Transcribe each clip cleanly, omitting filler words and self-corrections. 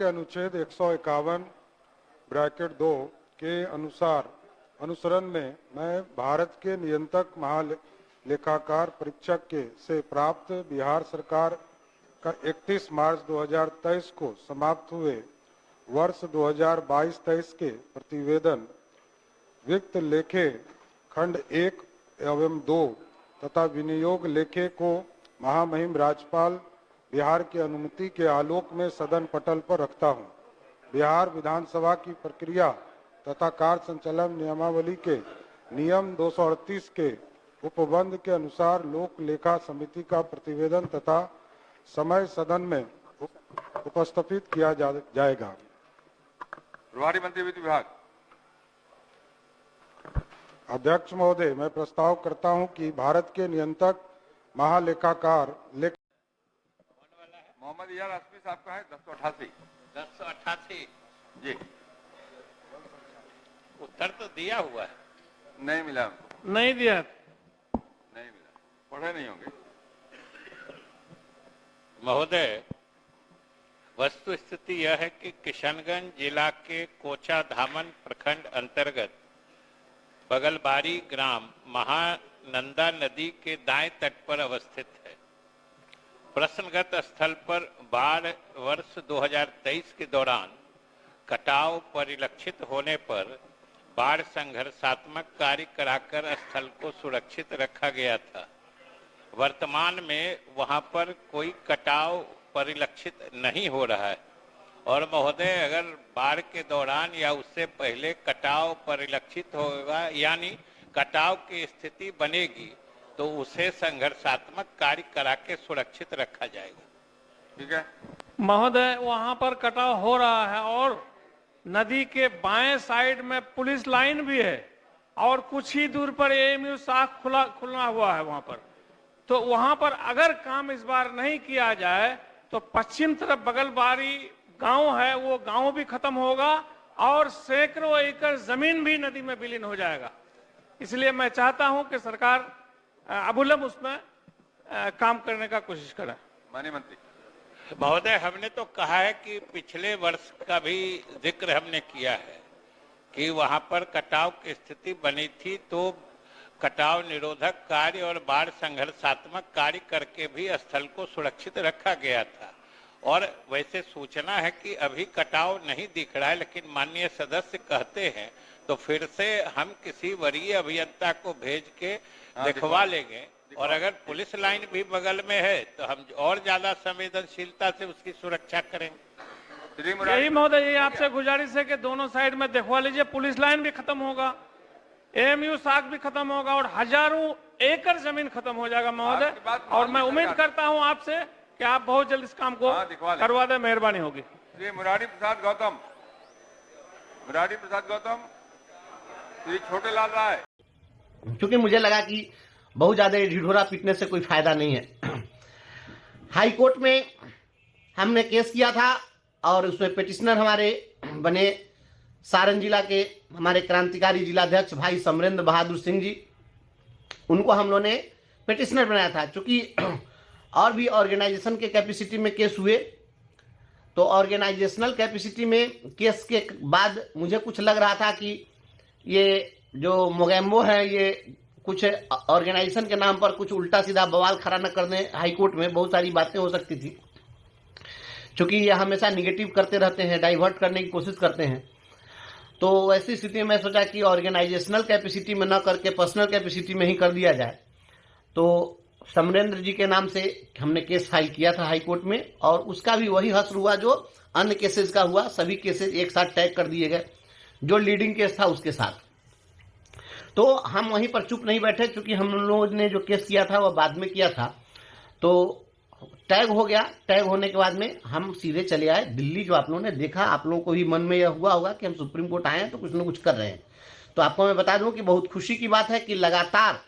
के अनुच्छेद 151 ब्रैकेट 2 के अनुसरण में मैं भारत के नियंत्रक महालेखाकार परीक्षक से प्राप्त बिहार सरकार का 31 मार्च 2023 को समाप्त हुए वर्ष 2022-23 के प्रतिवेदन वित्त लेखे खंड 1 एवं 2 तथा विनियोग लेखे को महामहिम राज्यपाल बिहार की अनुमति के आलोक में सदन पटल पर रखता हूं। बिहार विधानसभा की प्रक्रिया तथा कार्य संचालन नियमावली के नियम 238 के उपबंध के अनुसार लोक लेखा समिति का प्रतिवेदन तथा समय सदन में उपस्थापित किया जाएगा। प्रभारी मंत्री वित्त विभाग। अध्यक्ष महोदय, मैं प्रस्ताव करता हूं कि भारत के नियंत्रक महालेखाकार मोहम्मद यार असमी साहब का है 1088 जी। उत्तर तो दिया हुआ है, नहीं मिला, नहीं दिया, नहीं मिला, पढ़े नहीं होंगे। महोदय, वस्तु स्थिति यह है कि किशनगंज जिला के कोचा धामन प्रखंड अंतर्गत बगलबारी ग्राम महानंदा नदी के दाएं तट पर अवस्थित है। प्रश्नगत स्थल पर बाढ़ वर्ष 2023 के दौरान कटाव परिलक्षित होने पर बाढ़ संघर्षात्मक कार्य कराकर स्थल को सुरक्षित रखा गया था। वर्तमान में वहां पर कोई कटाव परिलक्षित नहीं हो रहा है और महोदय, अगर बाढ़ के दौरान या उससे पहले कटाव परिलक्षित होगा यानी कटाव की स्थिति बनेगी तो उसे संघर्षात्मक कार्य करा के सुरक्षित रखा जाएगा। ठीक है महोदय, वहां पर कटाव हो रहा है और नदी के बाएं साइड में पुलिस लाइन भी है और कुछ ही दूर पर एएमयू शाख खुलना हुआ है वहां पर। तो वहां पर अगर काम इस बार नहीं किया जाए तो पश्चिम तरफ बगलबारी गांव है, वो गांव भी खत्म होगा और सैकड़ों एकड़ जमीन भी नदी में विलीन हो जाएगा। इसलिए मैं चाहता हूं कि सरकार अबुलम उसमें काम करने का कोशिश करें। माननीय मंत्री। महोदय, हमने तो कहा है कि पिछले वर्ष का भी जिक्र हमने किया है कि वहां पर कटाव की स्थिति बनी थी तो कटाव निरोधक कार्य और बाढ़ संघर्षात्मक कार्य करके भी स्थल को सुरक्षित रखा गया था। और वैसे सूचना है कि अभी कटाव नहीं दिख रहा है, लेकिन माननीय सदस्य कहते हैं तो फिर से हम किसी वरीय अभियंता को भेज के दिखवा लेंगे और अगर पुलिस लाइन भी बगल में है तो हम और ज्यादा संवेदनशीलता से उसकी सुरक्षा करेंगे। यही महोदय, ये आपसे गुजारिश है कि दोनों साइड में दिखवा लीजिए। पुलिस लाइन भी खत्म होगा, एएमयू शाख भी खत्म होगा और हजारों एकड़ जमीन खत्म हो जाएगा महोदय। और मैं उम्मीद करता हूं आपसे कि आप बहुत जल्द इस काम को करवा दें, मेहरबानी होगी। श्री मुरारी प्रसाद गौतम, मुरारी प्रसाद गौतम, श्री छोटे लाल राय। क्योंकि मुझे लगा कि बहुत ज्यादा ढिढोरा पीटने से कोई फायदा नहीं है। हाई कोर्ट में हमने केस किया था और उसमें पिटिशनर हमारे बने सारण जिला के हमारे क्रांतिकारी जिलाध्यक्ष भाई समरेंद्र बहादुर सिंह जी। उनको हम लोगों ने पिटिशनर बनाया था। चूंकि और भी ऑर्गेनाइजेशन के कैपेसिटी में केस हुए तो ऑर्गेनाइजेशनल कैपेसिटी में केस के बाद मुझे कुछ लग रहा था कि ये जो मोगैम्बो है ये कुछ ऑर्गेनाइजेशन के नाम पर कुछ उल्टा सीधा बवाल खड़ा न कर दें। हाई कोर्ट में बहुत सारी बातें हो सकती थी, क्योंकि ये हमेशा निगेटिव करते रहते हैं, डाइवर्ट करने की कोशिश करते हैं। तो ऐसी स्थिति में सोचा कि ऑर्गेनाइजेशनल कैपेसिटी में न करके पर्सनल कैपेसिटी में ही कर दिया जाए। तो समरेंद्र जी के नाम से हमने केस फाइल किया था हाई कोर्ट में और उसका भी वही हश्र हुआ जो अन्य केसेस का हुआ। सभी केसेस एक साथ टैग कर दिए गए, जो लीडिंग केस था उसके साथ। तो हम वहीं पर चुप नहीं बैठे, क्योंकि हम लोगों ने जो केस किया था वह बाद में किया था। तो टैग हो गया। टैग होने के बाद में हम सीधे चले आए दिल्ली। जो आप लोगों ने देखा, आप लोगों को भी मन में यह हुआ होगा कि हम सुप्रीम कोर्ट आए हैं तो कुछ न कुछ कर रहे हैं। तो आपको मैं बता दूं कि बहुत खुशी की बात है कि लगातार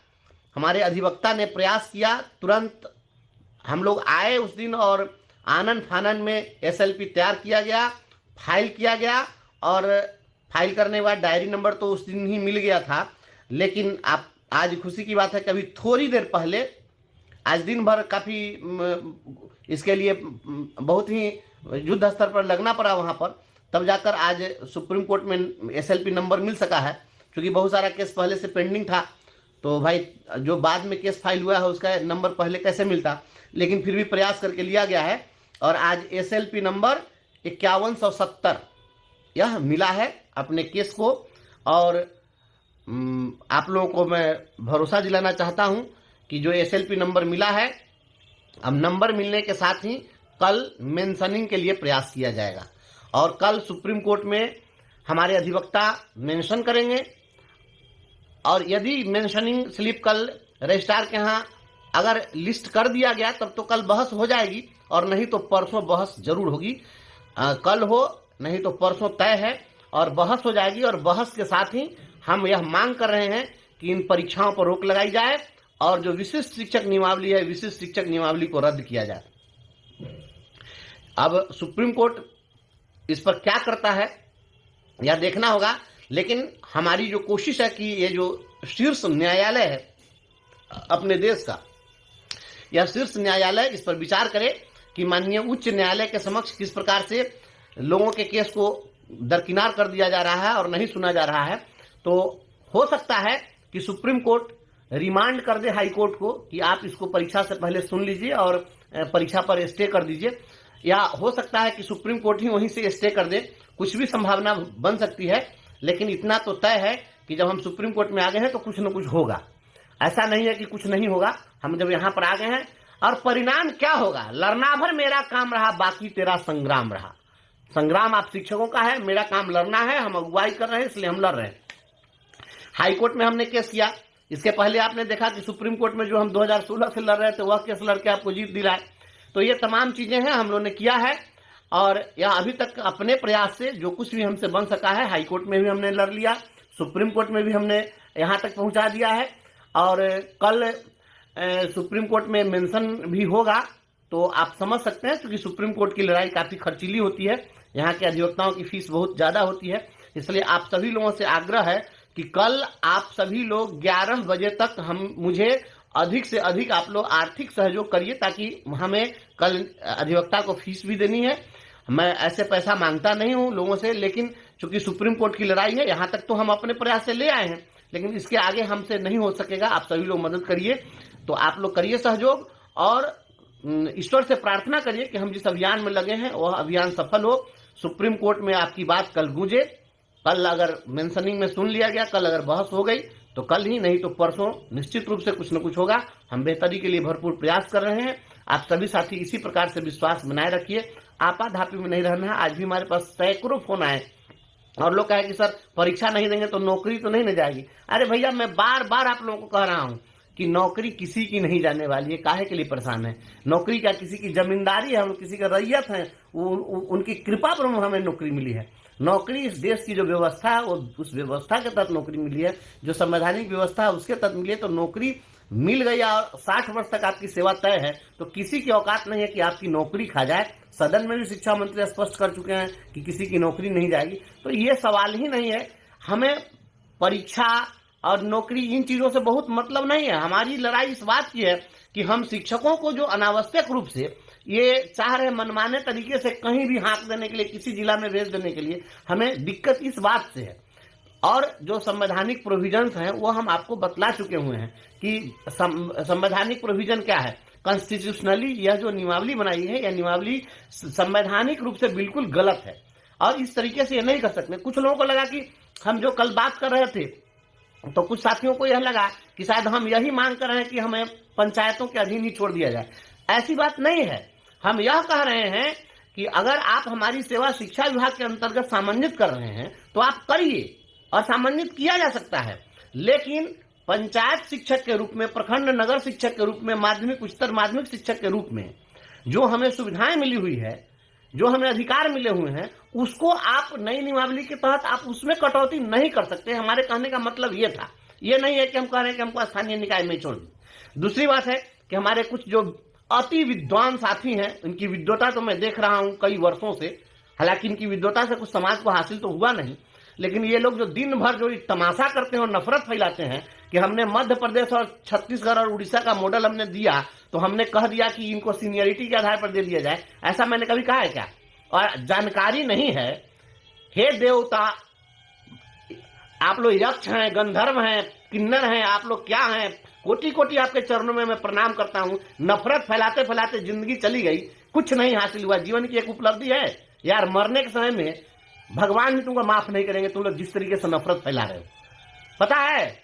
हमारे अधिवक्ता ने प्रयास किया। तुरंत हम लोग आए उस दिन और आनन फानन में एसएलपी तैयार किया गया, फाइल किया गया और फाइल करने के बाद डायरी नंबर तो उस दिन ही मिल गया था। लेकिन आप आज खुशी की बात है कि अभी थोड़ी देर पहले, आज दिन भर काफ़ी इसके लिए बहुत ही युद्ध स्तर पर लगना पड़ा वहां पर, तब जाकर आज सुप्रीम कोर्ट में SLP नंबर मिल सका है। क्योंकि बहुत सारा केस पहले से पेंडिंग था, तो भाई जो बाद में केस फाइल हुआ है उसका नंबर पहले कैसे मिलता, लेकिन फिर भी प्रयास करके लिया गया है और आज SLP नंबर 5170 यह मिला है अपने केस को। और आप लोगों को मैं भरोसा दिलाना चाहता हूं कि जो SLP नंबर मिला है, अब नंबर मिलने के साथ ही कल मेंशनिंग के लिए प्रयास किया जाएगा और कल सुप्रीम कोर्ट में हमारे अधिवक्ता मेंशन करेंगे और यदि मेंशनिंग स्लिप कल रजिस्ट्रार के यहाँ अगर लिस्ट कर दिया गया तब तो कल बहस हो जाएगी और नहीं तो परसों बहस जरूर होगी। कल हो नहीं तो परसों तय है और बहस हो जाएगी। और बहस के साथ ही हम यह मांग कर रहे हैं कि इन परीक्षाओं पर रोक लगाई जाए और जो विशिष्ट शिक्षक नियमावली है, विशिष्ट शिक्षक नियमावली को रद्द किया जाए। अब सुप्रीम कोर्ट इस पर क्या करता है यह देखना होगा, लेकिन हमारी जो कोशिश है कि ये जो शीर्ष न्यायालय है अपने देश का, यह शीर्ष न्यायालय इस पर विचार करे कि माननीय उच्च न्यायालय के समक्ष किस प्रकार से लोगों के केस को दरकिनार कर दिया जा रहा है और नहीं सुना जा रहा है। तो हो सकता है कि सुप्रीम कोर्ट रिमांड कर दे हाई कोर्ट को कि आप इसको परीक्षा से पहले सुन लीजिए और परीक्षा पर स्टे कर दीजिए, या हो सकता है कि सुप्रीम कोर्ट ही वहीं से स्टे कर दे। कुछ भी संभावना बन सकती है, लेकिन इतना तो तय है कि जब हम सुप्रीम कोर्ट में आ गए हैं तो कुछ न कुछ होगा। ऐसा नहीं है कि कुछ नहीं होगा। हम जब यहाँ पर आ गए हैं और परिणाम क्या होगा, लड़ना भर मेरा काम रहा, बाकी तेरा संग्राम रहा। संग्राम आप शिक्षकों का है, मेरा काम लड़ना है, हम अगुवाई कर रहे हैं इसलिए हम लड़ रहे हैं। हाई कोर्ट में हमने केस किया, इसके पहले आपने देखा कि सुप्रीम कोर्ट में जो हम 2016 से लड़ रहे थे वह केस लड़के आपको जीत दिलाए। तो ये तमाम चीजें हैं हम लोगों ने किया है और यह अभी तक अपने प्रयास से जो कुछ भी हमसे बन सका है, हाई कोर्ट में भी हमने लड़ लिया, सुप्रीम कोर्ट में भी हमने यहाँ तक पहुंचा दिया है और कल सुप्रीम कोर्ट में मेंशन भी होगा। तो आप समझ सकते हैं क्योंकि सुप्रीम कोर्ट की लड़ाई काफी खर्चीली होती है, यहाँ के अधिवक्ताओं की फीस बहुत ज्यादा होती है। इसलिए आप सभी लोगों से आग्रह है कि कल आप सभी लोग 11 बजे तक मुझे अधिक से अधिक आप लोग आर्थिक सहयोग करिए, ताकि हमें कल अधिवक्ता को फीस भी देनी है। मैं ऐसे पैसा मांगता नहीं हूं लोगों से, लेकिन चूंकि सुप्रीम कोर्ट की लड़ाई है, यहाँ तक तो हम अपने प्रयास से ले आए हैं, लेकिन इसके आगे हमसे नहीं हो सकेगा। आप सभी लोग मदद करिए, तो आप लोग करिए सहयोग और ईश्वर से प्रार्थना करिए कि हम जिस अभियान में लगे हैं वह अभियान सफल हो, सुप्रीम कोर्ट में आपकी बात कल गूंजे। कल अगर मेंशनिंग में सुन लिया गया, कल अगर बहस हो गई तो कल ही, नहीं तो परसों निश्चित रूप से कुछ न कुछ होगा। हम बेहतरी के लिए भरपूर प्रयास कर रहे हैं। आप सभी साथी इसी प्रकार से विश्वास बनाए रखिए, आपाधापी में नहीं रहना है। आज भी हमारे पास सैकड़ों फोन आए और लोग कहे कि सर परीक्षा नहीं देंगे तो नौकरी तो नहीं न जाएगी। अरे भैया, मैं बार बार आप लोगों को कह रहा हूं कि नौकरी किसी की नहीं जाने वाली है, काहे के लिए परेशान है। नौकरी क्या किसी की जमींदारी है, हम किसी का रैयत है, उनकी कृपा पर हमें नौकरी मिली है। नौकरी इस देश की जो व्यवस्था है वो उस व्यवस्था के तहत नौकरी मिली है, जो संवैधानिक व्यवस्था है उसके तहत मिली है। तो नौकरी मिल गई और 60 वर्ष तक आपकी सेवा तय है, तो किसी की औकात नहीं है कि आपकी नौकरी खा जाए। सदन में भी शिक्षा मंत्री स्पष्ट कर चुके हैं कि किसी की नौकरी नहीं जाएगी। तो ये सवाल ही नहीं है। हमें परीक्षा और नौकरी इन चीजों से बहुत मतलब नहीं है। हमारी लड़ाई इस बात की है कि हम शिक्षकों को जो अनावश्यक रूप से ये चाह रहे मनमाने तरीके से कहीं भी हाँक देने के लिए, किसी जिला में भेज देने के लिए, हमें दिक्कत इस बात से है। और जो संवैधानिक प्रोविजंस हैं वो हम आपको बतला चुके हुए हैं कि संवैधानिक प्रोविजन क्या है। कॉन्स्टिट्यूशनली यह जो नियमावली बनाई है, यह नियमावली संवैधानिक रूप से बिल्कुल गलत है और इस तरीके से ये नहीं कर सकते। कुछ लोगों को लगा कि हम जो कल बात कर रहे थे, तो कुछ साथियों को यह लगा कि शायद हम यही मांग कर रहे हैं कि हमें पंचायतों के अधीन ही छोड़ दिया जाए। ऐसी बात नहीं है। हम यह कह रहे हैं कि अगर आप हमारी सेवा शिक्षा विभाग के अंतर्गत सामंजित कर रहे हैं तो आप करिए, और सामंजित किया जा सकता है। लेकिन पंचायत शिक्षक के रूप में, प्रखंड नगर शिक्षक के रूप में, माध्यमिक उच्चतर माध्यमिक शिक्षक के रूप में जो हमें सुविधाएं मिली हुई है, जो हमें अधिकार मिले हुए हैं, उसको आप नई नियमावली के तहत आप उसमें कटौती नहीं कर सकते। हमारे कहने का मतलब ये था। ये नहीं है कि हम कह रहे हैं कि हमको स्थानीय निकाय में छोड़ दें। दूसरी बात है कि हमारे कुछ जो अति विद्वान साथी हैं, इनकी विद्वता तो मैं देख रहा हूं कई वर्षों से, हालांकि इनकी विद्वता से कुछ समाज को हासिल तो हुआ नहीं, लेकिन ये लोग जो दिन भर जो तमाशा करते हैं और नफरत फैलाते हैं कि हमने मध्य प्रदेश और छत्तीसगढ़ और उड़ीसा का मॉडल हमने दिया, तो हमने कह दिया कि इनको सीनियरिटी के आधार पर दे दिया जाए। ऐसा मैंने कभी कहा है क्या? और जानकारी नहीं है, हे देवता, आप लोग यक्ष हैं, गंधर्व हैं, किन्नर हैं, आप लोग क्या हैं, कोटि कोटि आपके चरणों में मैं प्रणाम करता हूं। नफरत फैलाते फैलाते जिंदगी चली गई, कुछ नहीं हासिल हुआ। जीवन की एक उपलब्धि है यार, मरने के समय में भगवान भी तुमको माफ नहीं करेंगे, तुम लोग जिस तरीके से नफरत फैला रहे हो। पता है